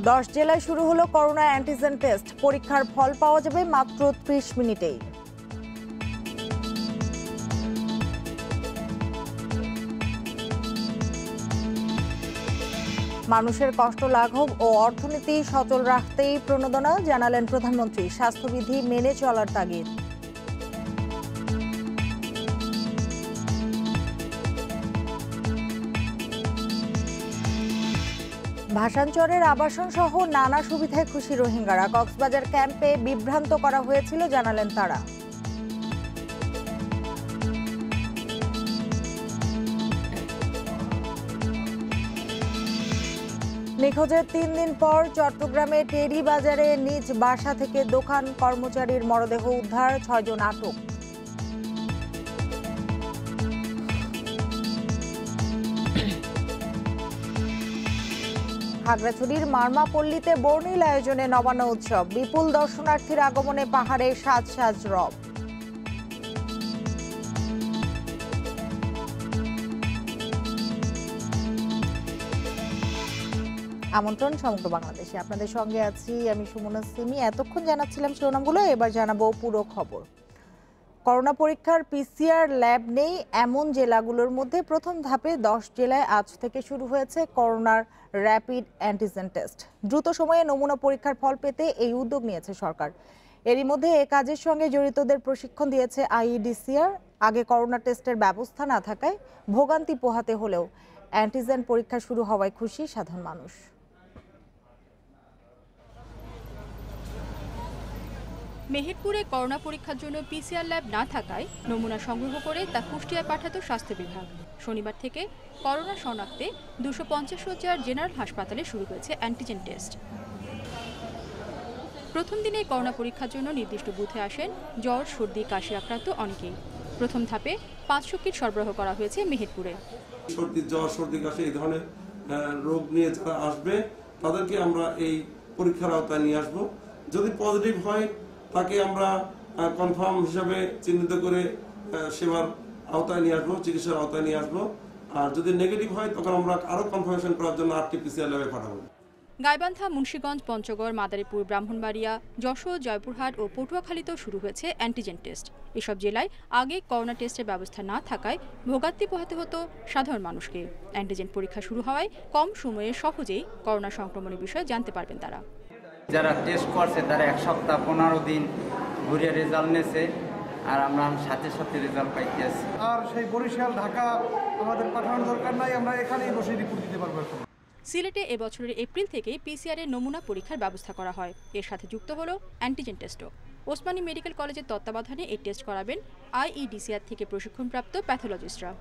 10 জেলায় শুরু হলো করোনা অ্যান্টিজেন টেস্ট। পরীক্ষার ফল পাওয়া যাবে মাত্র 30 মিনিটেই। মানুষের কষ্ট লাঘব ও অর্থনীতি সচল রাখতেই প্রণোদনা, জানালেন প্রধানমন্ত্রী। স্বাস্থ্যবিধি মেনে চলার তাগিদ। ভাসানচরের আবাসন সহ নানা সুবিধায় খুশি রোহিঙ্গারা। কক্সবাজার ক্যাম্পে বিভ্রান্ত করা হয়েছিল, জানালেন তারা। নিখোঁজের 3 দিন পর চট্টগ্রামে টেরি বাজারে নিজ বাসা থেকে দোকান কর্মচারীর মরদেহ উদ্ধার, 6 জন আটক। খাগড়াছড়ির মারমাপল্লীতে বর্ণিল আয়োজনে নবান্ন উৎসব। বিপুল দর্শনার্থীর আগমনে পাহাড়ে সাজ সাজ রব। আমন্ত্রণ সমগ্র বাংলাদেশে, আপনাদের সঙ্গে আছি আমি সুমনা সিমি। এতক্ষণ জানাচ্ছিলাম শিরোনামগুলো, এবার জানাবো পুরো খবর। করোনা পরীক্ষার পিসিআর ল্যাব নেই এমন জেলাগুলোর মধ্যে প্রথম ধাপে 10 জেলায় আজ থেকে শুরু হয়েছে করোনার র্যাপিড অ্যান্টিজেন টেস্ট। দ্রুত সময়ে নমুনা পরীক্ষার ফল পেতে এই উদ্যোগ নিয়েছে সরকার। এরই মধ্যে এ কাজের সঙ্গে জড়িতদের প্রশিক্ষণ দিয়েছে আইইডিসিআর। আগে করোনা টেস্টের ব্যবস্থা না থাকায় ভোগান্তি পোহাতে হলেও অ্যান্টিজেন পরীক্ষা শুরু হওয়ায় খুশি সাধারণ মানুষ। মেহেরপুরে করোনা পরীক্ষার জন্য পিসিআর ল্যাব না থাকায় নমুনা সংগ্রহ করে তা কুষ্টিয়ায় পাঠাতো স্বাস্থ্য বিভাগ। শনিবার থেকে করোনা শনাক্তে 250 শয্যার জেনারেল হাসপাতালে শুরু হয়েছে অ্যান্টিজেন টেস্ট। প্রথম দিনে করোনা পরীক্ষার জন্য নির্দিষ্ট বুথে আসেন জ্বর, সর্দি, কাশি আক্রান্ত অনেকেই। প্রথম ধাপে 500 কিট সরবরাহ করা হয়েছে মেহেরপুরে। জ্বর, সর্দি, কাশি এই ধরনের রোগ নিয়ে যারা আসবে তাদেরকে আমরা এই পরীক্ষার আওতায় নিয়ে আসবো। যদি পজিটিভ হয় তাকে আমরা কনফার্ম হিসাবে চিহ্নিত করে সেবার আওতায় নিয়ে আসবো, চিকিৎসার আওতায় নিয়ে আসবো। আর যদি নেগেটিভ হয় তখন আমরা আরো কনফার্মেশন করার জন্য আরটিপিসিআর ল্যাবে পাঠাবো। গাইবান্ধা, মুন্সিগঞ্জ, পঞ্চগড়, মাদারীপুর, ব্রাহ্মণবাড়িয়া, যশোর, জয়পুরহাট ও পটুয়াখালীতেও শুরু হয়েছে অ্যান্টিজেন টেস্ট। এসব জেলায় আগে করোনা টেস্টের ব্যবস্থা না থাকায় ভোগান্তি পোহাতে হতো সাধারণ মানুষকে। অ্যান্টিজেন পরীক্ষা শুরু হওয়ায় কম সময়ে সহজেই করোনা সংক্রমণের বিষয়ে জানতে পারবেন তারা। যারা টেস্ট করছে তারা 1 সপ্তাহ 15 দিন ঘুরে রেজাল্ট নিয়েছে, আর আমরা সাথে সাথে রেজাল্ট পাইতে আছি। আর সেই বরিশাল, ঢাকা আমাদের পাঠানোর দরকার নাই, আমরা এখানেই বসে রিপোর্ট দিতে পারবো। সিলেটে এবছরের এপ্রিল থেকেই পিসিআর এর নমুনা পরীক্ষার ব্যবস্থা করা হয়। এর সাথে যুক্ত হলো অ্যান্টিজেন টেস্টও। ওসমানী মেডিকেল কলেজের তত্ত্বাবধানে এই টেস্ট করাবেন আইইডিসিআর থেকে প্রশিক্ষণপ্রাপ্ত প্যাথোলজিস্টরা।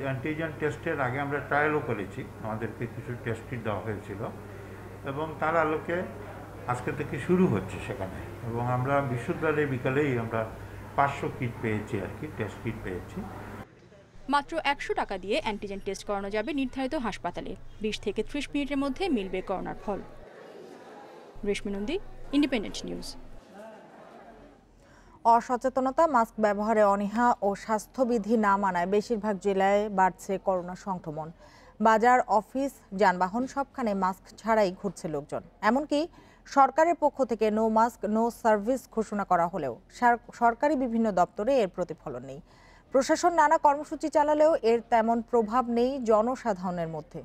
অ্যান্টিজেন টেস্টের আগে আমরা ট্রায়ালও করেছি, আমাদেরকে কিছু টেস্ট কিট দেওয়া হয়েছিল এবং তার আলোকে আজকে থেকে শুরু হচ্ছে সেখানে। এবং আমরা বিশ্ববিদ্যালয়ে বিকালেই আমরা 500 কিট পেয়েছি, আর কি টেস্ট কিট পেয়েছি। মাত্র 100 টাকা দিয়ে অ্যান্টিজেন টেস্ট করানো যাবে নির্ধারিত হাসপাতালে। 20 থেকে 30 মিনিটের মধ্যে মিলবে করোনার ফল। রেশমি নন্দী, ইন্ডিপেন্ডেন্ট নিউজ। অসচেতনতা, মাস্ক ব্যবহারে অনীহা ও স্বাস্থ্যবিধি না মানায় বেশিরভাগ জেলায় বাড়ছে করোনা সংক্রমণ। বাজার, অফিস, যানবাহন সবখানে মাস্ক ছাড়াই ঘুরছে লোকজন। এমনকি সরকারের পক্ষ থেকে নো মাস্ক নো সার্ভিস ঘোষণা করা হলেও সরকারি বিভিন্ন দপ্তরে এর প্রতিফলন নেই। প্রশাসন নানা কর্মসূচি চালালেও এর তেমন প্রভাব নেই জনসাধারণের মধ্যে।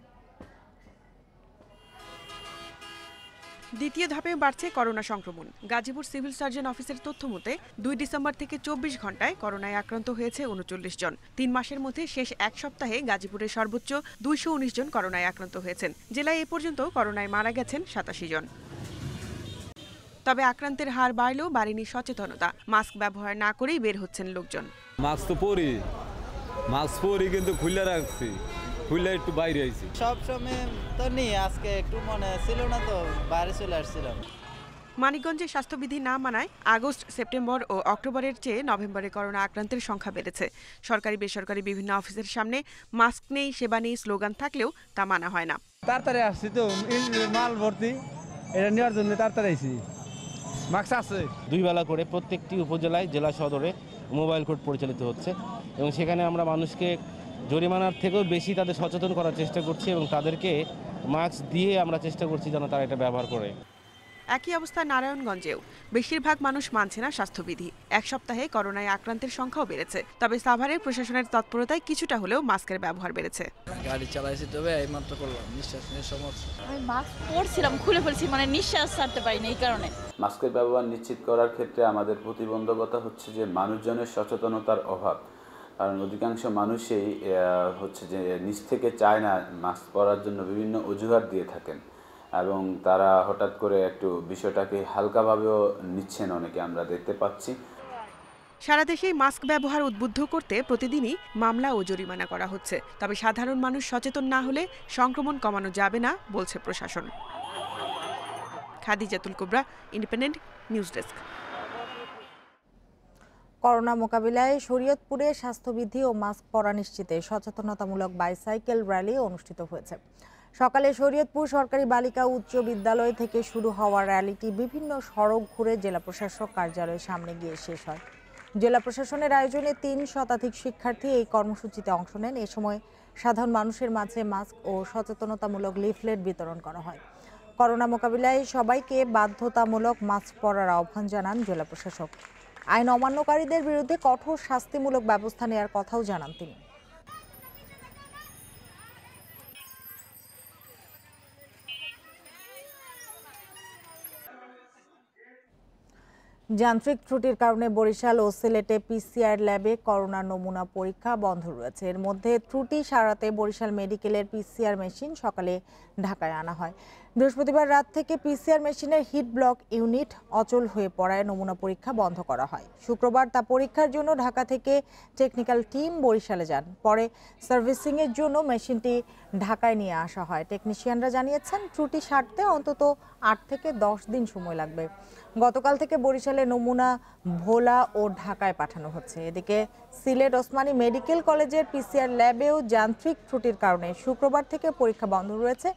দ্বিতীয় ধাপে বাড়ছে করোনা সংক্রমণ। গাজীপুর সিভিল সার্জন অফিসের তথ্য মতে 2 ডিসেম্বর থেকে 24 ঘন্টায় করোনায় আক্রান্ত হয়েছে 39 জন। 3 মাসের মধ্যে শেষ এক সপ্তাহে গাজীপুরে সর্বোচ্চ 219 জন করোনায় আক্রান্ত হয়েছেন। জেলায় এ পর্যন্ত করোনায় মারা গেছেন 87 জন। তবে আক্রান্তের হার বাড়লেও বাড়েনি সচেতনতা। মাস্ক ব্যবহার না করেই বের হচ্ছেন লোকজন। মাস্ক তো পরি কিন্তু খুলে রাখছি, খুলে একটু বাইরে আইছি। সব সময় তো নেই, আজকে একটু মনে ছিল না তো বাইরে চলে আসছিলাম। মানিকগঞ্জে স্বাস্থ্যবিধি না মানায় আগস্ট, সেপ্টেম্বর ও অক্টোবরের চেয়ে নভেম্বরে করোনা আক্রান্তের সংখ্যা বেড়েছে। সরকারি বেসরকারি বিভিন্ন অফিসের সামনে মাস্ক নেই, সেবা নেই স্লোগান থাকলেও তা মানা হয় না। তাড়াতাড়ি আসছি তো, মাল ভর্তি, এটা নেওয়ার জন্য তাড়াতাড়ি আইছি। মাস্ক আছে 2 বেলা করে প্রত্যেকটি উপজেলায়, জেলা সদরে মোবাইল কোর্ট পরিচালিত হচ্ছে এবং সেখানে আমরা মানুষকে জরিমানার থেকেও বেশি তাদের সচেতন করার চেষ্টা করছি এবং তাদেরকে মাস্ক দিয়ে আমরা চেষ্টা করছি যেন তারা এটা ব্যবহার করে। একই অবস্থা নারায়ণগঞ্জেও। বেশিরভাগ মানুষ মানছে না স্বাস্থ্যবিধি। এক সপ্তাহে করোনায় আক্রান্তের সংখ্যাও বেড়েছে। তবে সাভারের প্রশাসনের তৎপরতায় কিছুটা হলেও মাস্কের ব্যবহার বেড়েছে। গাড়ি চালাইছি, তবে এইমাত্র করলাম, নিঃশ্বাস নিয়ে সমস্যা। আমি মাস্ক পরছিলাম, খুলে ফেলছি, মানে নিঃশ্বাস ছাড়তে পারিনি এই কারণে। মাস্কের ব্যবহার নিশ্চিত করার ক্ষেত্রে আমাদের প্রতিবন্ধকতা হচ্ছে যে মানুষজনের সচেতনতার অভাব। কারণ অধিকাংশ মানুষই হচ্ছে যে নিজ থেকে চায় না মাস্ক পরার জন্য, বিভিন্ন অজুহাত দিয়ে থাকেন এবং তারা হঠাৎ করে একটু বিষয়টাকে হালকাভাবেও নিচ্ছেন অনেকে, আমরা দেখতে পাচ্ছি। সারা দেশেই মাস্ক ব্যবহার উদ্বুদ্ধ করতে প্রতিদিনই মামলা ও জরিমানা করা হচ্ছে। তবে সাধারণ মানুষ সচেতন না হলে সংক্রমণ কমানো যাবে না বলছে প্রশাসন। খাদিজাতুল কুবরা, ইন্ডিপেন্ডেন্ট নিউজ ডেস্ক। করোনা মোকাবিলায় শরীয়তপুরে স্বাস্থ্যবিধি ও মাস্ক পরা নিশ্চিতে সচেতনতামূলক বাইসাইকেল র্যালি অনুষ্ঠিত হয়েছে। সকালে শরীয়তপুর সরকারি বালিকা উচ্চ বিদ্যালয় থেকে শুরু হওয়া র্যালিটি বিভিন্ন সড়ক ঘুরে জেলা প্রশাসক কার্যালয়ের সামনে গিয়ে শেষ হয়। জেলা প্রশাসনের আয়োজনে ৩ শতাধিক শিক্ষার্থী এই কর্মসূচিতে অংশ নেন। এ সময় সাধারণ মানুষের মাঝে মাস্ক ও সচেতনতামূলক লিফলেট বিতরণ করা হয়। করোনা মোকাবিলায় সবাইকে বাধ্যতামূলক মাস্ক পরার আহ্বান জানান জেলা প্রশাসক। আইন অমান্যকারীদের বিরুদ্ধে কঠোর শাস্তিমূলক ব্যবস্থা নেওয়ার কথাও জানান তিনি। যান্ত্রিক ত্রুটির কারণে বরিশাল ও সিলেটে পিসিআর ল্যাবে করোনা নমুনা পরীক্ষা বন্ধ রয়েছে। এর মধ্যে ত্রুটি সারাতে বরিশাল মেডিকেলের পিসিআর মেশিন সকালে ঢাকায় আনা হয়। বৃহস্পতিবার রাত থেকে পিসিআর মেশিনের হিট ব্লক ইউনিট অচল হয়ে পড়ায় নমুনা পরীক্ষা বন্ধ করা হয়। শুক্রবার তা পরীক্ষার জন্য ঢাকা থেকে টেকনিক্যাল টিম বরিশালে যান। পরে সার্ভিসিংয়ের জন্য মেশিনটি ঢাকায় নিয়ে আসা হয়। টেকনিশিয়ানরা জানিয়েছেন ত্রুটি সারতে অন্তত 8 থেকে 10 দিন সময় লাগবে। গতকাল থেকে বরিশালে নমুনা ভোলা ও ঢাকায় পাঠানো হচ্ছে। এদিকে সিলেট ওসমানী মেডিকেল কলেজের পিসিআর ল্যাবেও যান্ত্রিক ত্রুটির কারণে শুক্রবার থেকে পরীক্ষা বন্ধ রয়েছে।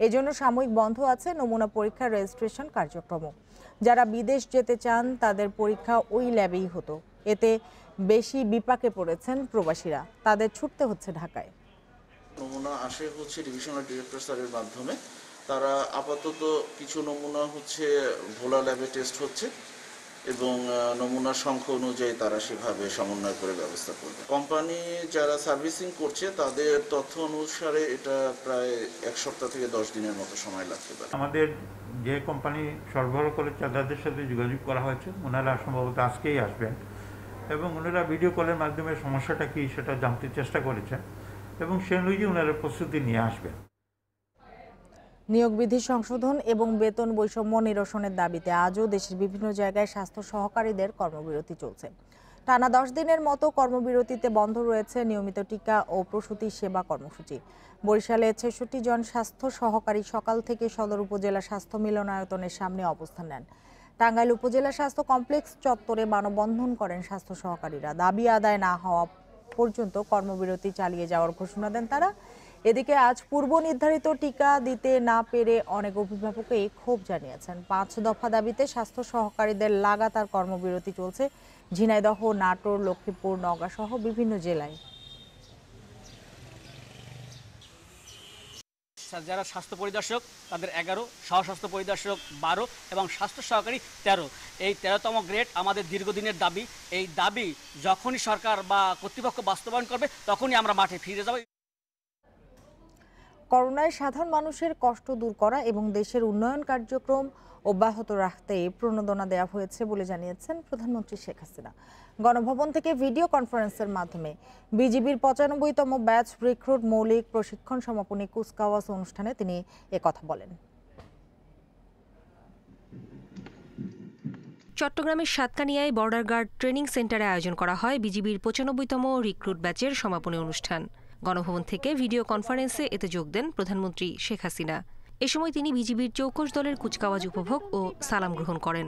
এজন্য সাময়িক বন্ধ আছে নমুনা পরীক্ষার রেজিস্ট্রেশন কার্যক্রম। যারা বিদেশ যেতে চান তাদের পরীক্ষা ওই ল্যাবেই হতো। এতে বেশি বিপাকে পড়েছেন প্রবাসীরা, তাদের ছুটতে হচ্ছে ঢাকায়। নমুনা আসে হচ্ছে ডিভিশনাল ডিরেক্টর স্যারের মাধ্যমে। তারা আপাতত কিছু নমুনা হচ্ছে ভোলা ল্যাবে টেস্ট হচ্ছে এবং নমুনার সংখ্যা অনুযায়ী তারা সেভাবে সমন্বয় করে ব্যবস্থা করবে। কোম্পানি যারা সার্ভিসিং করছে তাদের তথ্য অনুসারে এটা প্রায় 1 সপ্তাহ থেকে 10 দিনের মতো সময় লাগতে পারে। আমাদের যে কোম্পানি সরবরাহ করে তাদের সাথে যোগাযোগ করা হয়েছে, ওনারা সম্ভবত আজকেই আসবেন এবং ওনারা ভিডিও কলের মাধ্যমে সমস্যাটা কি সেটা জানতে চেষ্টা করেছেন এবং সে অনুযায়ী ওনারা প্রস্তুতি নিয়ে আসবেন। নিয়োগ বিধি সংশোধন এবং বেতন বৈষম্য নিরসনের দাবিতে আজও দেশের বিভিন্ন জায়গায় স্বাস্থ্য সহকারীদের কর্মবিরতি চলছে। টানা 10 দিনের মতো কর্মবিরতিতে বন্ধ রয়েছে নিয়মিত টিকা ও প্রসূতি সেবা কর্মসূচি। বরিশালে 66 জন স্বাস্থ্য সহকারী সকাল থেকে সদর উপজেলা স্বাস্থ্য মিলনায়তনের সামনে অবস্থান নেন। টাঙ্গাইল উপজেলা স্বাস্থ্য কমপ্লেক্স চত্বরে মানববন্ধন করেন স্বাস্থ্য সহকারীরা। দাবি আদায় না হওয়া পর্যন্ত কর্মবিরতি চালিয়ে যাওয়ার ঘোষণা দেন তারা। এদিকে আজ পূর্ব নির্ধারিত টিকা দিতে না পেরে অনেক অভিভাবকই ক্ষোভ জানিয়েছেন। 5 দফা দাবিতে স্বাস্থ্য সহকারীদের লাগাতার কর্মবিরতি চলছে ঝিনাইদহ, নাটোর, লক্ষ্মীপুর, নওগাঁ সহ বিভিন্ন জেলায়। যারা স্বাস্থ্য পরিদর্শক তাদের 11, সহস্বাস্থ্য পরিদর্শক 12 এবং স্বাস্থ্য সহকারী 13। এই 13তম গ্রেড আমাদের দীর্ঘদিনের দাবি। এই দাবি যখনই সরকার বা কর্তৃপক্ষ বাস্তবায়ন করবে তখনই আমরা মাঠে ফিরে যাব। করোনায় সাধারণ মানুষের কষ্ট দূর করা এবং দেশের উন্নয়ন কার্যক্রম অব্যাহত রাখতে প্রণোদনা দেওয়া হয়েছে বলে জানিয়েছেন প্রধানমন্ত্রী শেখ হাসিনা। গণভবন থেকে ভিডিও কনফারেন্সের মাধ্যমে বিজিবির 95তম ব্যাচ রিক্রুট মৌলিক প্রশিক্ষণ সমাপনী কুচকাওয়াজ অনুষ্ঠানে তিনি একথা বলেন। চট্টগ্রামের সাতকানিয়ায় বর্ডার গার্ড ট্রেনিং সেন্টারে আয়োজন করা হয় বিজিবির 95তম রিক্রুট ব্যাচের সমাপনী অনুষ্ঠান। গণভবন থেকে ভিডিও কনফারেন্সে এতে যোগ দেন প্রধানমন্ত্রী শেখ হাসিনা। এ সময় তিনি বিজিবির চৌকশ দলের কুচকাওয়াজ উপভোগ ও সালাম গ্রহণ করেন।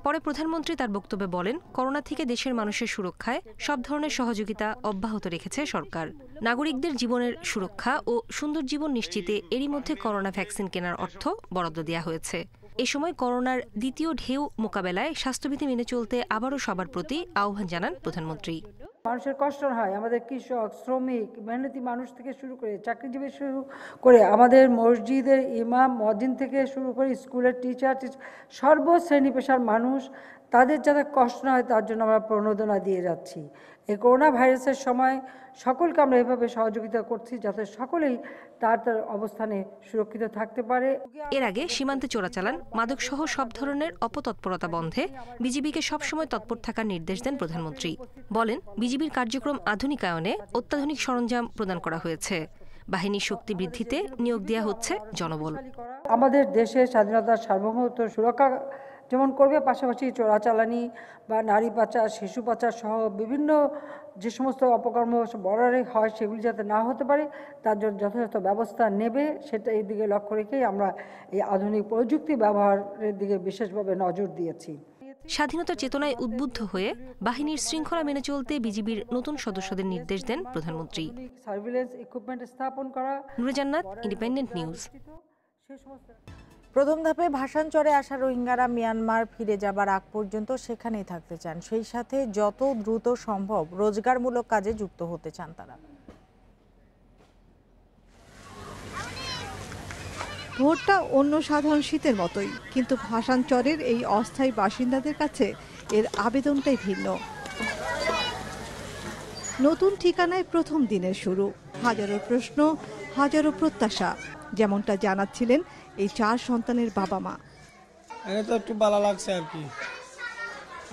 পরে প্রধানমন্ত্রী তার বক্তব্যে বলেন, করোনা থেকে দেশের মানুষের সুরক্ষায় সব ধরনের সহযোগিতা অব্যাহত রেখেছে সরকার। নাগরিকদের জীবনের সুরক্ষা ও সুন্দর জীবন নিশ্চিতে এরই মধ্যে করোনা ভ্যাকসিন কেনার অর্থ বরাদ্দ দেওয়া হয়েছে। এ সময় করোনার দ্বিতীয় ঢেউ মোকাবেলায় স্বাস্থ্যবিধি মেনে চলতে আবারও সবার প্রতি আহ্বান জানান প্রধানমন্ত্রী। মানুষের কষ্ট হয়, আমাদের কৃষক, শ্রমিক, মেহনতি মানুষ থেকে শুরু করে চাকরিজীবী শুরু করে আমাদের মসজিদের ইমাম, মুয়াজ্জিন থেকে শুরু করে স্কুলের টিচার, সর্বশ্রেণী পেশার মানুষ, তাদের যাতে কষ্ট না হয় তার জন্য আমরা প্রণোদনা দিয়ে যাচ্ছি। এই করোনা ভাইরাসের সময় সকলকে আমরা এভাবে সহযোগিতা করছি যাতে সকলেই তার অবস্থানে সুরক্ষিত থাকতে পারে। এর আগে সীমান্তে চোরাচালান, মাদকসহ সব ধরনের অপতৎপরতা বন্ধে বিজিবিকে সবসময় তৎপর থাকার নির্দেশ দেন প্রধানমন্ত্রী। বলেন, বিজিবির কার্যক্রম আধুনিকায়নে অত্যাধুনিক সরঞ্জাম প্রদান করা হয়েছে। বাহিনীর শক্তি বৃদ্ধিতে নিয়োগ দেওয়া হচ্ছে জনবল। আমাদের দেশের স্বাধীনতার সার্বভৌমত্ব সুরক্ষা যেমন করবে, পাশাপাশি চোরাচালানি বা নারী পাচার, শিশু পাচার সহ বিভিন্ন যে সমস্ত অপকর্ম বর্ডারে হয় সেগুলি যাতে না হতে পারে তার জন্য যথাযথ ব্যবস্থা নেবে, সেটা এই দিকে লক্ষ্য রেখেই আমরা এই আধুনিক প্রযুক্তি ব্যবহারের দিকে বিশেষভাবে নজর দিয়েছি। স্বাধীনতার চেতনায় উদ্বুদ্ধ হয়ে বাহিনীর শৃঙ্খলা মেনে চলতে বিজিবির নতুন সদস্যদের নির্দেশ দেন প্রধানমন্ত্রী। সার্ভিলেন্স ইকুইপমেন্ট স্থাপন করা। নুরে জান্নাত, ইন্ডিপেন্ডেন্ট নিউজ। প্রথম ধাপে ভাসানচরে আসা রোহিঙ্গারা মিয়ানমার ফিরে যাবার আগ পর্যন্ত সেখানেই থাকতে চান, সেই সাথে যত দ্রুত সম্ভব রোজগারমূলক কাজে যুক্ত হতে চান তারা। ভোটটা অন্য সাধারণ শীতের মতোই, কিন্তু ভাসানচরের এই অস্থায়ী বাসিন্দাদের কাছে এর আবেদনটাই ভিন্ন। নতুন ঠিকানায় প্রথম দিনের শুরু, হাজারো প্রশ্ন, হাজারো প্রত্যাশা, যেমনটা জানাচ্ছিলেন এই 4 সন্তানের বাবা মা। এটা তো একটু ভালো লাগছে আর কি,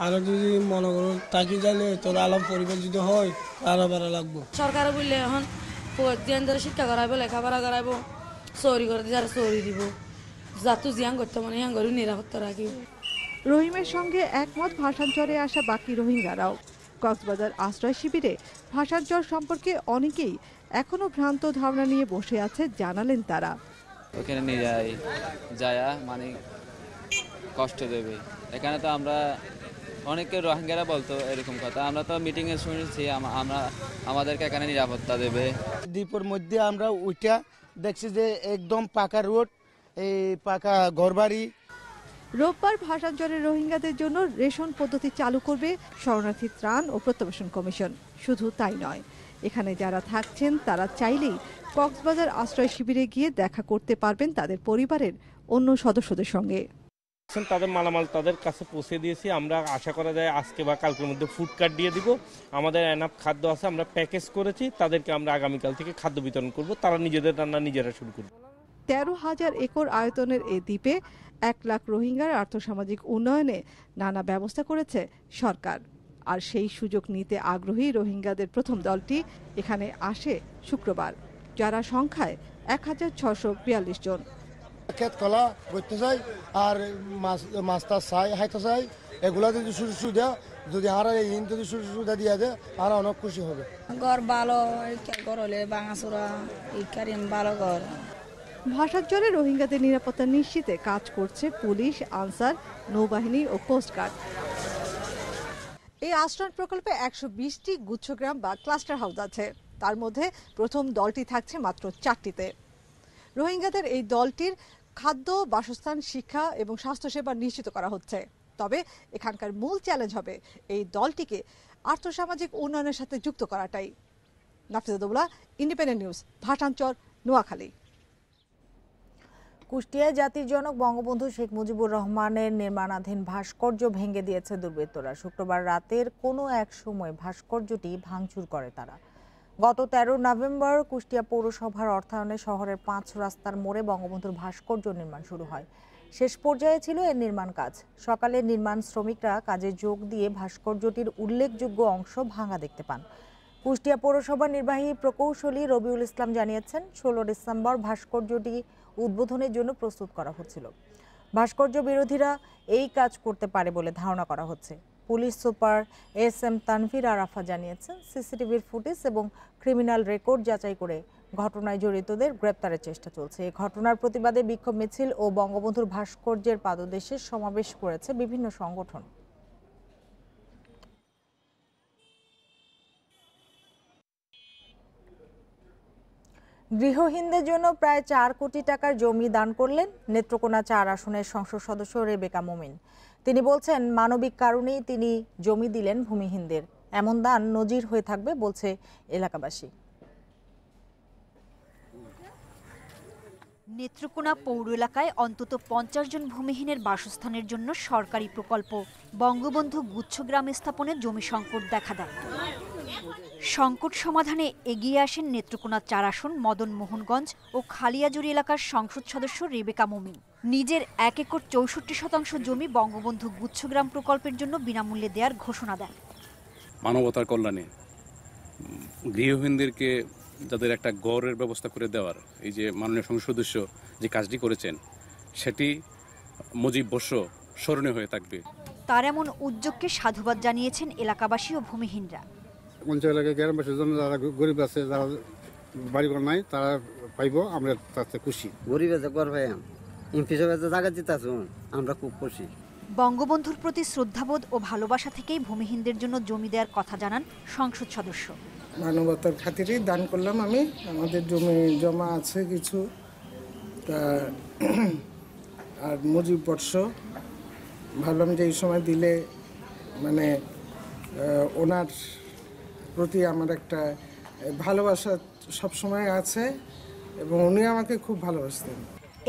আরো যদি মনে করো তাকি যাইলে তোর আলম পরিবার যদি হয় আরো ভালো লাগবো। সরকার বললে এখন ধরে শিক্ষা করাইবো, লেখাপড়া করাইবো, চৌরি করতে যারা চৌরি দিব, যাতু জিয়াং করতে মানে হিয়াং করে নিরাপত্তা রাখি। রহিমের সঙ্গে একমত ভাসানচরে আসা বাকি রোহিঙ্গারাও। কক্সবাজার আশ্রয় শিবিরে ভাসানচর সম্পর্কে অনেকেই এখনো ভ্রান্ত ধারণা নিয়ে বসে আছে জানালেন তারা। ওখানে নিয়ে যায়া মানে কষ্ট দেবে, এখানে তো আমরা অনেকে রোহিঙ্গারা বলতো এরকম কথা, আমরা তো মিটিংয়ে শুনেছি আমরা আমাদেরকে এখানে নিরাপত্তা দেবে। দ্বীপের মধ্যে আমরা ওইটা দেখছি যে একদম পাকা রোড, এই পাকা ঘরবাড়ি। রোববার ভাসানচরের রোহিঙ্গাদের জন্য রেশন পদ্ধতি চালু করবে শরণার্থী ত্রাণ ও প্রত্যাবাসন কমিশন। শুধু তাই নয়, এখানে যারা থাকছেন তারা চাইলেই কক্সবাজার আশ্রয় শিবিরে গিয়ে দেখা করতে পারবেন তাদের পরিবারের অন্য সদস্যদের সঙ্গে। তাদের মালামাল তাদের কাছে পৌঁছে দিয়েছি। আমরা আশা করা যায় আজকে বা কালকের মধ্যে ফুড কার্ড দিয়ে দিব। আমাদের এনাফ খাদ্য আছে, আমরা প্যাকেজ করেছি, তাদেরকে আমরা আগামীকাল থেকে খাদ্য বিতরণ করব। তারা নিজেদের রান্না নিজেরা শুরু করবে। 13,000 একর আয়তনের এই দ্বীপে 1 লাখ রোহিঙ্গার আর্থসামাজিক উন্নয়নে নানা ব্যবস্থা করেছে সরকার। আর সেই সুযোগ নিতে আগ্রহী রোহিঙ্গাদের প্রথম দলটি এখানে আসে শুক্রবার, যারা সংখ্যায় 1642 জন। ক্ষেত কলা করতে চাই আর মাছটা চাই হাইতে চাই, এগুলা যদি সুবিধা যদি আর যদি সুবিধা দিয়ে দেয় আর অনেক খুশি হবে। ঘর ভালো, ঘর হলে ভাঙাচোরা ভালো ঘর। ভাসানচরে রোহিঙ্গাদের নিরাপত্তা নিশ্চিতে কাজ করছে পুলিশ, আনসার, নৌবাহিনী ও কোস্টগার্ড। এই আশ্রয় প্রকল্পে 120টি গুচ্ছগ্রাম বা ক্লাস্টার হাউস আছে। তার মধ্যে প্রথম দলটি থাকছে মাত্র 4টিতে। রোহিঙ্গাদের এই দলটির খাদ্য, বাসস্থান, শিক্ষা এবং স্বাস্থ্যসেবা নিশ্চিত করা হচ্ছে। তবে এখানকার মূল চ্যালেঞ্জ হবে এই দলটিকে আর্থসামাজিক উন্নয়নের সাথে যুক্ত করাটাই। Nafiza Daula, independent news, Bhasanchar, Noakhali. কুষ্টিয়ায় জাতির জনক বঙ্গবন্ধু শেখ মুজিবুর রহমানের নির্মাণাধীন ভাস্কর্য ভেঙে দিয়েছে দুর্বৃত্তরা। শুক্রবার রাতের কোনো এক সময় ভাস্কর্যটি ভাঙচুর করে তারা। গত 13 নভেম্বর কুষ্টিয়া পৌরসভার অর্থায়নে শহরের 5 রাস্তার মোড়ে বঙ্গবন্ধুর ভাস্কর্য নির্মাণ শুরু হয়। শেষ পর্যায়ে ছিল এর নির্মাণ কাজ। সকালে নির্মাণ শ্রমিকরা কাজে যোগ দিয়ে ভাস্কর্যটির উল্লেখযোগ্য অংশ ভাঙা দেখতে পান। কুষ্টিয়া পৌরসভার নির্বাহী প্রকৌশলী রবিউল ইসলাম জানিয়েছেন, 16 ডিসেম্বর ভাস্কর্যটি উদ্বোধনের জন্য প্রস্তুত করা হচ্ছিল। ভাস্কর্য বিরোধীরা এই কাজ করতে পারে বলে ধারণা করা হচ্ছে। Police super SM Tanvir Arafah জানিয়েছেন, সিসিটিভির ফুটেজ এবং ক্রিমিনাল রেকর্ড যাচাই করে ঘটনায় জড়িতদের গ্রেপ্তারের চেষ্টা চলছে। এই ঘটনার প্রতিবাদে বিক্ষোভ মিছিল ও বঙ্গবন্ধুর ভাস্কর্যের পাদদেশে সমাবেশ করেছে বিভিন্ন সংগঠন। গৃহহীনদের জন্য প্রায় 4 কোটি টাকার জমি দান করলেন নেত্রকোনা 4 আসনের সংসদ সদস্য রেবেকা মোমিন। তিনি বলছেন, মানবিক কারণেই তিনি জমি দিলেন ভূমিহীনদের। এমন দান নজির হয়ে থাকবে বলছে এলাকাবাসী। নেত্রকোনা পৌর এলাকায় অন্তত 50 জন ভূমিহীনের বাসস্থানের জন্য সরকারি প্রকল্প বঙ্গবন্ধু গুচ্ছগ্রাম স্থাপনে জমি সংকট দেখা দেয়। সংকট সমাধানে এগিয়ে আসেন নেত্রকোনা 4 আসন মদন মোহনগঞ্জ ও খালিয়াজুড়ি এলাকার সংসদ সদস্য রেবেকা মোমিন। নিজের 1 একর 64% জমি বঙ্গবন্ধু গুচ্ছগ্রাম প্রকল্পের জন্য বিনামূল্যে দেওয়ার ঘোষণা দেন। মানবতার কল্যাণে গৃহহীনদেরকে যাদের একটা গড়ের ব্যবস্থা করে দেওয়ার এই যে মাননীয় সংসদ সদস্য যে কাজটি করেছেন সেটি মুজিব বর্ষ স্মরণীয় হয়ে থাকবে। তার এমন উদ্যোগকে সাধুবাদ জানিয়েছেন এলাকাবাসী ও ভূমিহীনরা। অঞ্চল এলাকায় গ্রামবাসীর জন্য যারা গরিব আছে, যারা বাড়িঘর নাই, তারা পাইব, আমরা তাতে খুশি। গরিব আছে কর ভাই এমপি সাহেব জায়গা দিতেছে, আমরা খুব খুশি। বঙ্গবন্ধুর প্রতি শ্রদ্ধাবোধ ও ভালোবাসা থেকেই ভূমিহীনদের জন্য জমি দেওয়ার কথা জানান সংসদ সদস্য। মানবতার খাতিরেই দান করলাম আমি। আমাদের জমি জমা আছে কিছু, আর মুজিব বর্ষ ভাবলাম যে এই সময় দিলে মানে ওনার প্রতি আমার একটা ভালোবাসা সবসময় আছে এবং উনি আমাকে খুব ভালোবাসতেন।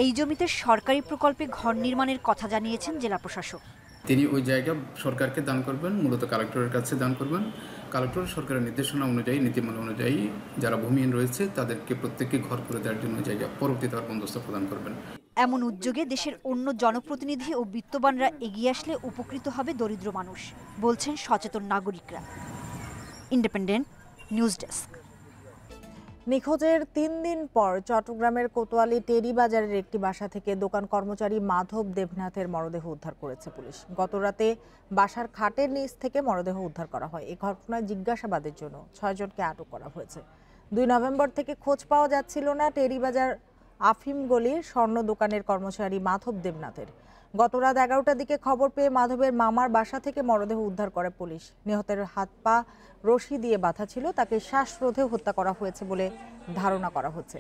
এই জমিতে সরকারি প্রকল্পে ঘর নির্মাণের কথা জানিয়েছেন জেলা প্রশাসক। তিনি ওই জায়গা সরকারকে দান করবেন, মূলত কালেক্টরের কাছে দান করবেন। কালেক্টর সরকারের নির্দেশনা অনুযায়ী, নীতিমালা অনুযায়ী যারা ভূমিহীন রয়েছে তাদেরকে প্রত্যেককে ঘর করে দেওয়ার জন্য জায়গা পরবর্তীতে বন্দোবস্ত প্রদান করবেন। এমন উদ্যোগে দেশের অন্য জনপ্রতিনিধি ও বিত্তবানরা এগিয়ে আসলে উপকৃত হবে দরিদ্র মানুষ, বলছেন সচেতন নাগরিকরা। Independent news desk. নিখোঁজের 3 দিন পর চট্টগ্রামের কোতোয়ালি টেরি বাজারের একটি বাসা থেকে দোকান কর্মচারী মাধব দেবনাথের মরদেহ উদ্ধার করেছে পুলিশ। গতরাতে বাসার খাটের নিচ থেকে মরদেহ উদ্ধার করা হয়। এই ঘটনায় জিজ্ঞাসাবাদের জন্য 6 জনকে আটক করা হয়েছে। 2 নভেম্বর থেকে খোঁজ পাওয়া যাচ্ছিল না টেরি বাজার আফিম গলির স্বর্ণ দোকানের কর্মচারী মাধব দেবনাথের। গত রাত 11টার দিকে খবর পেয়ে মাধবের মামার বাসা থেকে মরদেহ উদ্ধার করে পুলিশ। নিহতের হাত পা রশি দিয়ে বাঁধা ছিল, তাকে শ্বাসরোধে হত্যা করা হয়েছে বলে ধারণা করা হচ্ছে।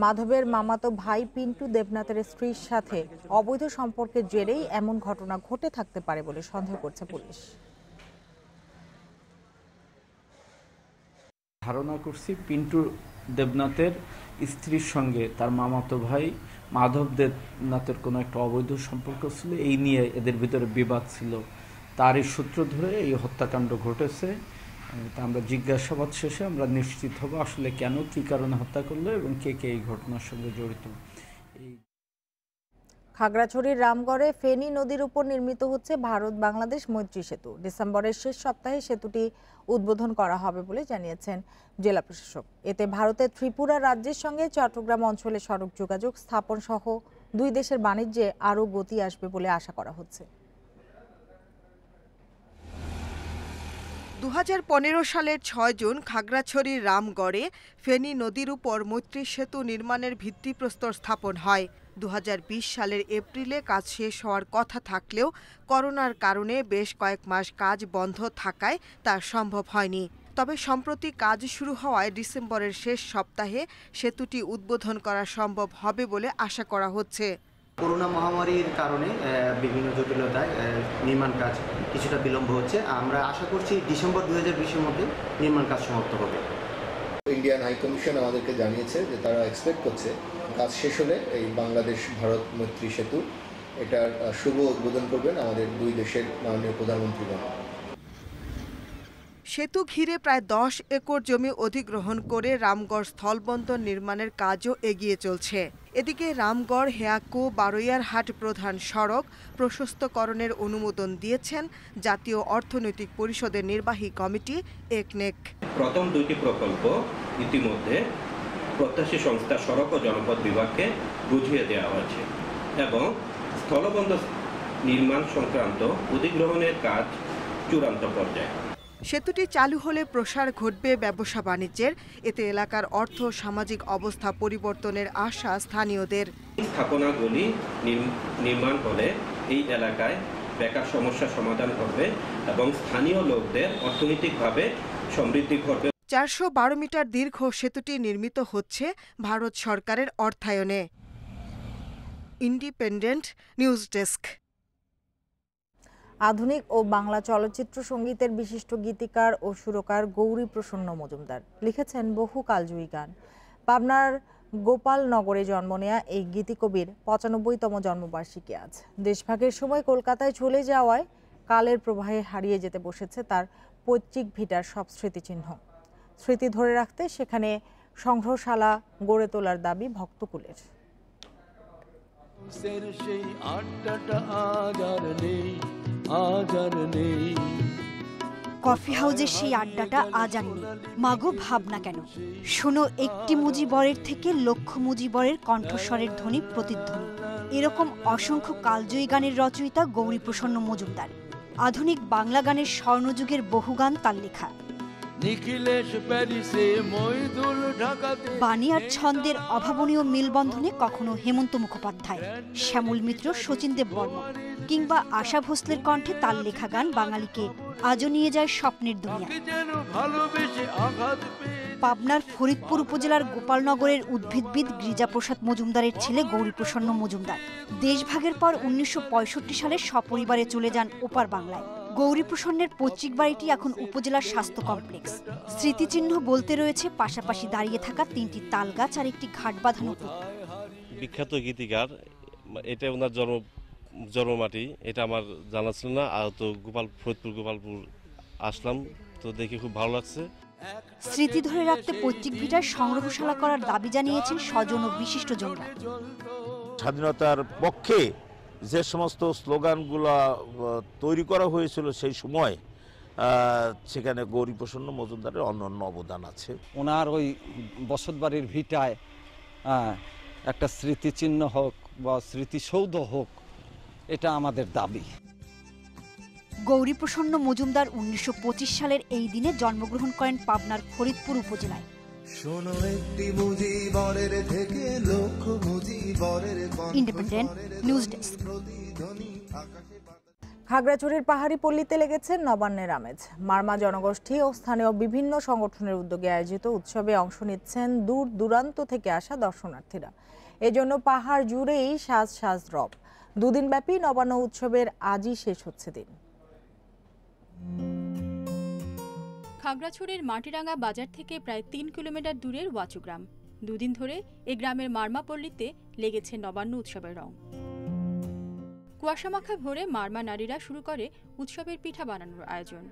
মাধবের মামাতো ভাই পিন্টু দেবনাথের স্ত্রীর সাথে অবৈধ সম্পর্কের জেরেই এমন ঘটনা ঘটে থাকতে পারে বলে সন্দেহ করছে পুলিশ। ধারণা করছি পিন্টু দেবনাথের স্ত্রীর সঙ্গে তার মামাতো ভাই মাধব দেবনাথের কোনো একটা অবৈধ সম্পর্ক ছিল, এই নিয়ে এদের ভিতরে বিবাদ ছিল। তারই সূত্র ধরে এই হত্যাকাণ্ড ঘটেছে। তা আমরা জিজ্ঞাসাবাদ শেষে আমরা নিশ্চিত হব আসলে কেন, কী কারণে হত্যা করলো এবং কে কে এই ঘটনার সঙ্গে জড়িত। খাগড়াছড়ির রামগড়ে ফেনী নদীর উপর নির্মিত হচ্ছে ভারত বাংলাদেশ মৈত্রী সেতু। ডিসেম্বরের শেষ সপ্তাহে সেতুটি উদ্বোধন করা হবে বলে জানিয়েছেন জেলা প্রশাসক। এতে ভারতের ত্রিপুরা রাজ্যের সঙ্গে চট্টগ্রাম অঞ্চলে সড়ক যোগাযোগ স্থাপন সহ 2 দেশের বাণিজ্যে আরও গতি আসবে বলে আশা করা হচ্ছে। 2015 সালের 6 জুন খাগড়াছড়ির রামগড়ে ফেনী নদীর উপর মৈত্রী সেতু নির্মাণের ভিত্তিপ্রস্তর স্থাপন হয়। 2020 সালের এপ্রিলে কাজ শেষ হওয়ার কথা থাকলেও করোনার কারণে বেশ কয়েক মাস কাজ বন্ধ থাকায় তা সম্ভব হয়নি। তবে সম্প্রতি কাজ শুরু হওয়ায় ডিসেম্বরের শেষ সপ্তাহে সেতুটি উদ্বোধন করা সম্ভব হবে বলে আশা করা হচ্ছে। করোনা মহামারীর কারণে বিভিন্ন জটিলতায় নির্মাণ কাজ কিছুটা বিলম্ব হচ্ছে। আমরা আশা করছি ডিসেম্বর 2020-এর মধ্যে নির্মাণ কাজ সমাপ্ত হবে। ইন্ডিয়ান হাই কমিশন আমাদেরকে জানিয়েছে যে তারা এক্সপেক্ট করছে কাজ শেষ হলে এই বাংলাদেশ ভারত মৈত্রী সেতু এটার শুভ উদ্বোধন করবেন আমাদের 2 দেশের মাননীয় প্রধানমন্ত্রীগণ। সেতু ঘিরে প্রায় 10 একর জমি অধিগ্রহণ করে রামগড় স্থলবন্দর নির্মাণের কাজও এগিয়ে চলছে। এদিকে রামগড় হেয়াকো বারৈয়ারহাট প্রধান সড়ক প্রশস্তকরণের অনুমোদন দিয়েছেন জাতীয় অর্থনৈতিক পরিষদের নির্বাহী কমিটি একনেক। প্রথম 2টি প্রকল্প ইতিমধ্যে প্রত্যাশী সংস্থা সড়ক ও জনপথ বিভাগকে বুঝিয়ে দেওয়া হয়েছে এবং স্থলবন্দর নির্মাণ সংক্রান্ত অধিগ্রহণের কাজ চূড়ান্ত পর্যায়ে। সেতুটি চালু হলে প্রসার ঘটবে ব্যবসা বাণিজ্যের। এতে এলাকার অর্থ সামাজিক অবস্থা পরিবর্তনের আশা স্থানীয়দের। স্থাপনাগুলি নির্মাণ হলে এই এলাকায় বেকার সমস্যা সমাধান হবে এবং স্থানীয় লোকদের অর্থনৈতিকভাবে সমৃদ্ধি ঘটবে। 412 মিটার দীর্ঘ সেতুটি নির্মিত হচ্ছে ভারত সরকারের অর্থায়নে। Independent news desk. আধুনিক ও বাংলা চলচ্চিত্র সঙ্গীতের বিশিষ্ট গীতিকার ও সুরকার গৌরী প্রসন্ন মজুমদার লিখেছেন বহু কালজয়ী গান। পাবনার গোপালনগরে জন্ম নেয়া এই গীতিকবির 95তম জন্মবার্ষিকী আজ। দেশভাগের সময় কলকাতায় চলে যাওয়ায় কালের প্রবাহে হারিয়ে যেতে বসেছে তার পৈতৃক ভিটার সব স্মৃতিচিহ্ন। স্মৃতি ধরে রাখতে সেখানে সংগ্রহশালা গড়ে তোলার দাবি ভক্তকুলের। কফি হাউজের সেই আড্ডাটা আজ আর নেই। মাগো ভাবনা কেন, শোনো একটি মুজিবরের থেকে লক্ষ মুজিবরের কণ্ঠস্বরের ধ্বনি প্রতিধ্বনি। এরকম অসংখ্য কালজয়ী গানের রচয়িতা গৌরী প্রসন্ন মজুমদার। আধুনিক বাংলা গানের স্বর্ণযুগের বহু গান তার লেখা। বাণী আর ছন্দের অভাবনীয় মেলবন্ধনে কখনো হেমন্ত মুখোপাধ্যায়, শ্যামল মিত্র, শচীন দেব বর্মন কিংবা আশা ভোসলের কণ্ঠে তার লেখা গান বাঙালিকে আজও নিয়ে যায় স্বপ্নের দুনিয়া। পাবনার ফরিদপুর উপজেলার গোপালনগরের উদ্ভিদবিদ গিরিজাপ্রসাদ মজুমদারের ছেলে গৌরী প্রসন্ন মজুমদার দেশভাগের পর 1965 সালে সপরিবারে চলে যান ওপার বাংলায়। গৌরী প্রসন্নের পৈতৃক বাড়িটি এখন উপজেলার স্বাস্থ্য কমপ্লেক্স। স্মৃতিচিহ্ন বলতে রয়েছে পাশাপাশি দাঁড়িয়ে থাকা 3টি তালগাছ আর একটি ঘাট বাঁধানো পুকুর। বিখ্যাত গীতিকার, এটা ওনার জন্মমাটি, এটা আমার জানা ছিল না। আর তো ফরিদপুর গোপালপুর আসলাম, তো দেখে খুব ভালো লাগছে। স্মৃতি ধরে রাখতে পৈতৃক ভিটার সংগ্রহশালা করার দাবি জানিয়েছেন স্বজন ও বিশিষ্টজনরা। স্বাধীনতার পক্ষে যে সমস্ত স্লোগানগুলো তৈরি করা হয়েছিল সেই সময়, সেখানে গৌরী প্রসন্ন মজুমদারের অনন্য অবদান আছে। ওনার ওই বসতবাড়ির ভিটায় একটা স্মৃতিচিহ্ন হোক বা স্মৃতিসৌধ হোক, এটা আমাদের দাবি। গৌরী প্রসন্ন মজুমদার 1925 সালের এই দিনে জন্মগ্রহণ করেন পাবনার ফরিদপুর উপজেলায়। Independent news desk. খাগড়াছড়ির পাহাড়ি পল্লীতে লেগেছে নবান্নের আমেজ। মারমা জনগোষ্ঠী ও স্থানীয় বিভিন্ন সংগঠনের উদ্যোগে আয়োজিত উৎসবে অংশ নিচ্ছেন দূর দূরান্ত থেকে আসা দর্শনার্থীরা। এজন্য পাহাড় জুড়েই সাজ সাজ রব। দুদিনব্যাপী নবান্ন উৎসবের আজই শেষ হচ্ছে দিন। খাগড়াছড়ির মাটিরাঙ্গা বাজার থেকে প্রায় 3 কিলোমিটার দূরের ওয়াচু গ্রাম। দুদিন ধরে এই গ্রামের মারমাপল্লীতে লেগেছে নবান্ন উৎসবের রং। কুয়াশামাখা ভোরে মারমা নারীরা শুরু করে উৎসবের পিঠা বানানোর আয়োজন।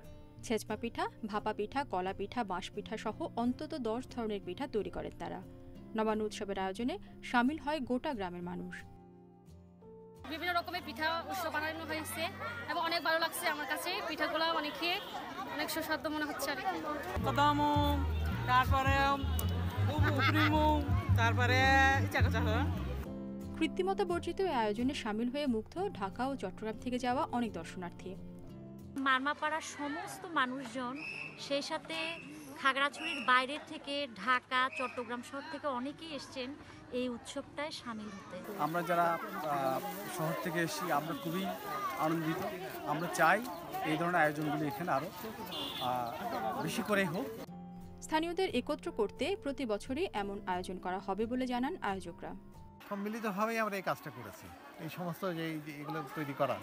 ছেচমা পিঠা, ভাপা পিঠা, কলা পিঠা, বাঁশ পিঠা সহ অন্তত 10 ধরনের পিঠা তৈরি করেন তারা। নবান্ন উৎসবের আয়োজনে সামিল হয় গোটা গ্রামের মানুষ। বিভিন্ন রকমের পিঠা উৎসব বানানো হয়েছে এবং অনেক ভালো লাগছে আমার কাছে। পিঠাগুলো অনেক খেয়ে অনেক সুস্বাদু মনে হচ্ছে আর কি। কৃত্রিমতা বর্জিত এই আয়োজনে সামিল হয়ে মুগ্ধ ঢাকা ও চট্টগ্রাম থেকে যাওয়া অনেক দর্শনার্থী। মারমাপাড়ার সমস্ত মানুষজন, সেই সাথে খাগড়াছড়ির বাইরের থেকে ঢাকা, চট্টগ্রাম শহর থেকে অনেকেই এসছেন এই উৎসবটায় সামিল হতে। আমরা যারা শহর থেকে এসেছি আমরা খুবই আনন্দিত। আমরা চাই এই ধরনের আয়োজনগুলি এখানে আরও বেশি করে হোক। স্থানীয়দের একত্র করতে প্রতি বছরই এমন আয়োজন করা হবে বলে জানান আয়োজকরা। সম্মিলিতভাবেই আমরা এই কাজটা করেছি। এই সমস্ত যে এগুলো তৈরি করা,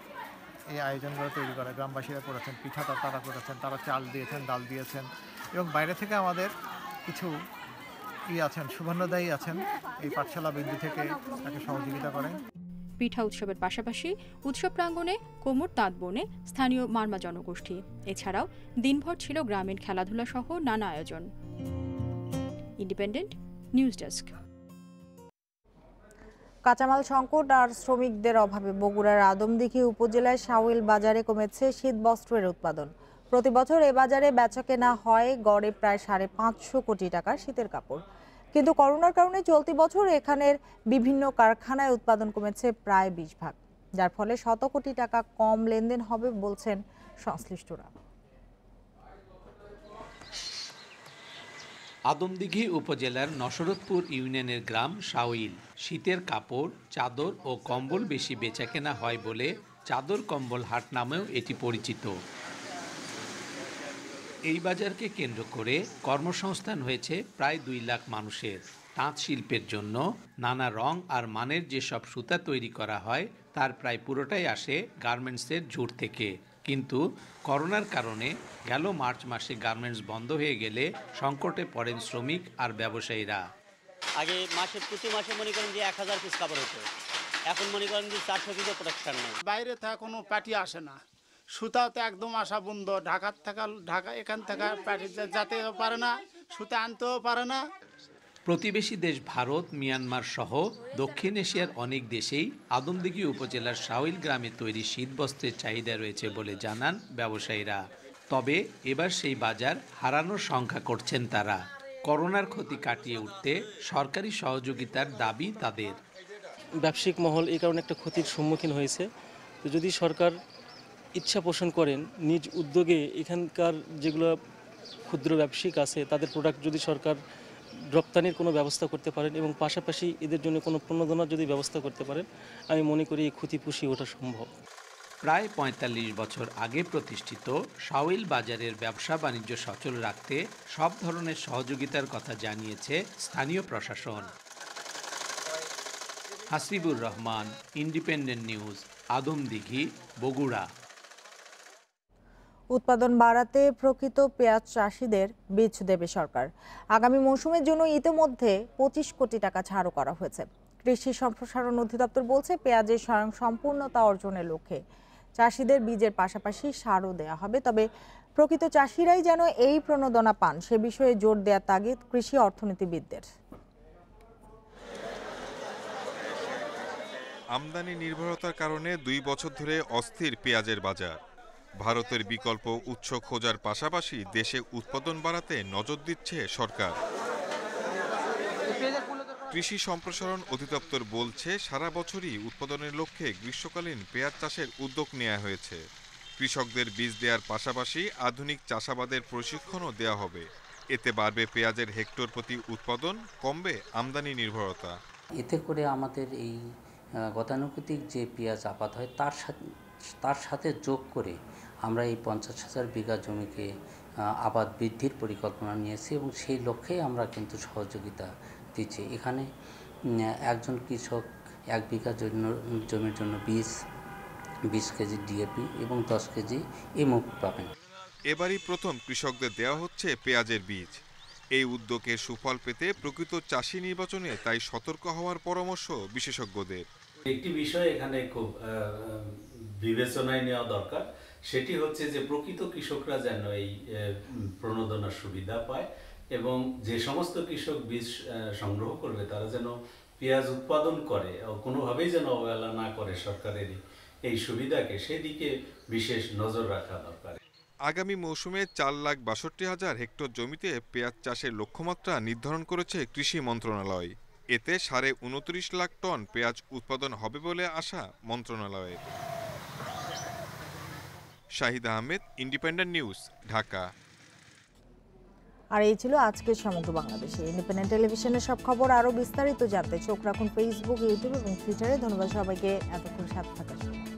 এই আয়োজনগুলো তৈরি করা গ্রামবাসীরা করেছেন। পিঠাটা তারা করেছেন, তারা চাল দিয়েছেন, ডাল দিয়েছেন এবং বাইরে থেকে আমাদের কিছু আছেন, সুবর্ণদায়ী আছেন, এই পাঠশালা বিন্দু থেকে তাকে সহযোগিতা করেন। পিঠা উৎসবের পাশাপাশি উৎসব প্রাঙ্গণে কোমর তাঁত বনে স্থানীয় মারমা জনগোষ্ঠী। এছাড়াও দিনভর ছিল গ্রামীণ খেলাধুলা সহ নানা আয়োজন। Independent news desk. কাঁচামাল সংকট আর শ্রমিকদের অভাবে বগুড়ার আদমদীঘি উপজেলায় শাওইল বাজারে কমেছে শীতবস্ত্রের উৎপাদন। প্রতি বছর এ বাজারে বেচাকেনা হয় গড়ে প্রায় 550 কোটি টাকার শীতের কাপড়। কিন্তু করোনার কারণে চলতি বছর এখানের বিভিন্ন কারখানায় উৎপাদন কমেছে প্রায় 20%, যার ফলে শত কোটি টাকা কম লেনদেন হবে বলছেন সংশ্লিষ্টরা। আদমদীঘি উপজেলার নসরতপুর ইউনিয়নের গ্রাম শাওইল। শীতের কাপড়, চাদর ও কম্বল বেশি বেচাকেনা হয় বলে চাদর কম্বল হাট নামেও এটি পরিচিত। এই বাজারকে কেন্দ্র করে কর্মসংস্থান হয়েছে প্রায় 2 লাখ মানুষের। তাঁত শিল্পের জন্য নানা রং আর মানের যেসব সুতা তৈরি করা হয় তার প্রায় পুরোটাই আসে গার্মেন্টসের ঝুট থেকে। কিন্তু করোনার কারণে গেল মার্চ মাসে গার্মেন্টস বন্ধ হয়ে গেলে সংকটে পড়েন শ্রমিক আর ব্যবসায়ীরা। আগে প্রতি মাসে মনে করেন যে 1000 পিস কাপড় হতো, এখন মনে করেন যে 400 পিসও প্রোডাকশন নেই। বাইরে থেকে কোনো পার্টি আসে না, সুতাও তো একদম আসা বন্ধ। ঢাকা এখান থেকে পার্টি যেতেও পারে না, সুতা আনতেও পারে না। প্রতিবেশী দেশ ভারত, মিয়ানমার সহ দক্ষিণ এশিয়ার অনেক দেশেই আদমদীঘি উপজেলার শাওইল গ্রামে তৈরি শীতবস্ত্রের চাহিদা রয়েছে বলে জানান ব্যবসায়ীরা। তবে এবার সেই বাজার হারানোর শঙ্কা করছেন তারা। করোনার ক্ষতি কাটিয়ে উঠতে সরকারি সহযোগিতার দাবি তাদের। ব্যবসায়িক মহল এই কারণে একটা ক্ষতির সম্মুখীন হয়েছে। তো যদি সরকার ইচ্ছা পোষণ করেন, নিজ উদ্যোগে এখানকার যেগুলো ক্ষুদ্র ব্যবসায়িক আছে তাদের প্রোডাক্ট যদি সরকার রপ্তানির কোনো ব্যবস্থা করতে পারেন এবং পাশাপাশি এদের জন্য কোনো প্রণোদনার যদি ব্যবস্থা করতে পারেন, আমি মনে করি এই ক্ষতি পুষিয়ে ওঠা সম্ভব। প্রায় ৪৫ বছর আগে প্রতিষ্ঠিত শাওইল বাজারের ব্যবসা বাণিজ্য সচল রাখতে সব ধরনের সহযোগিতার কথা জানিয়েছে স্থানীয় প্রশাসন। Hasibur Rahman, independent news, Adamdighi, Bogura. উৎপাদন বাড়াতে প্রকৃত পেঁয়াজ চাষিদের বীজ দেবে সরকার। আগামী মৌসুমের জন্য ইতিমধ্যে 25 কোটি টাকা ছাড়ও করা হয়েছে। কৃষি সম্প্রসারণ অধিদপ্তর বলছে, পেঁয়াজের স্বয়ংসম্পূর্ণতা অর্জনের লক্ষ্যে চাষিদের বীজের পাশাপাশি সারও দেওয়া হবে। তবে প্রকৃত চাষিরাই যেন এই প্রণোদনা পান সে বিষয়ে জোর দেওয়ার তাগিদ কৃষি অর্থনীতিবিদদের। আমদানি নির্ভরতার কারণে 2 বছর ধরে অস্থির পেঁয়াজের বাজার। ভারতের বিকল্প উৎস খোঁজার পাশাপাশি দেশে উৎপাদন বাড়াতে নজর দিচ্ছে সরকার। কৃষি সম্প্রসারণ অধিদপ্তর বলছে, সারা বছরই উৎপাদনের লক্ষ্যে গ্রীষ্মকালীন পেঁয়াজ চাষের উদ্যোগ নেওয়া হয়েছে। কৃষকদের বীজ দেওয়ার পাশাপাশি আধুনিক চাষাবাদের প্রশিক্ষণও দেওয়া হবে। এতে বাড়বে পেঁয়াজের হেক্টর প্রতি উৎপাদন, কমবে আমদানি নির্ভরতা। এতে করে আমাদের এই গতানুগতিক যে পেঁয়াজ আবাদ হয় তার সাথে যোগ করে আমরা এই 50,000 বিঘা জমিকে আবাদ বৃদ্ধির পরিকল্পনা নিয়েছি এবং সেই লক্ষ্যে আমরা কিন্তু সহযোগিতা দিচ্ছি। এখানে একজন কৃষক 1 বিঘা জমির জন্য 20 কেজি ডিএপি এবং 10 কেজি এমও পাবেন। এবারই প্রথম কৃষকদের দেওয়া হচ্ছে পেঁয়াজের বীজ। এই উদ্যোগে সুফল পেতে প্রকৃত চাষি নির্বাচনে তাই সতর্ক হওয়ার পরামর্শ বিশেষজ্ঞদের। একটি বিষয় এখানে খুব বিবেচনায় নেওয়া দরকার, সেটি হচ্ছে যে প্রকৃত কৃষকরা যেন এই প্রণোদনার সুবিধা পায় এবং যে সমস্ত কৃষক বীজ সংগ্রহ করবে তারা যেন পেঁয়াজ উৎপাদন করে, কোনোভাবেই যেন অবহেলা না করে সরকারের এই সুবিধাকে, সেদিকে বিশেষ নজর রাখা দরকার। আগামী মৌসুমে 4,62,000 হেক্টর জমিতে পেঁয়াজ চাষের লক্ষ্যমাত্রা নির্ধারণ করেছে কৃষি মন্ত্রণালয়। এতে 29.5 লাখ টন পেঁয়াজ উৎপাদন হবে বলে আশা মন্ত্রণালয়ের। Shahid Ahmed, independent news, Dhaka. আর এই ছিল আজকের সমগ্র বাংলাদেশে। ইন্ডিপেন্ডেন্ট টেলিভিশনের সব খবর আরো বিস্তারিত জানতে চোখ রাখুন ফেসবুক, ইউটিউব এবং টুইটারে। ধন্যবাদ সবাইকে এতক্ষণ সাথে থাকার জন্য।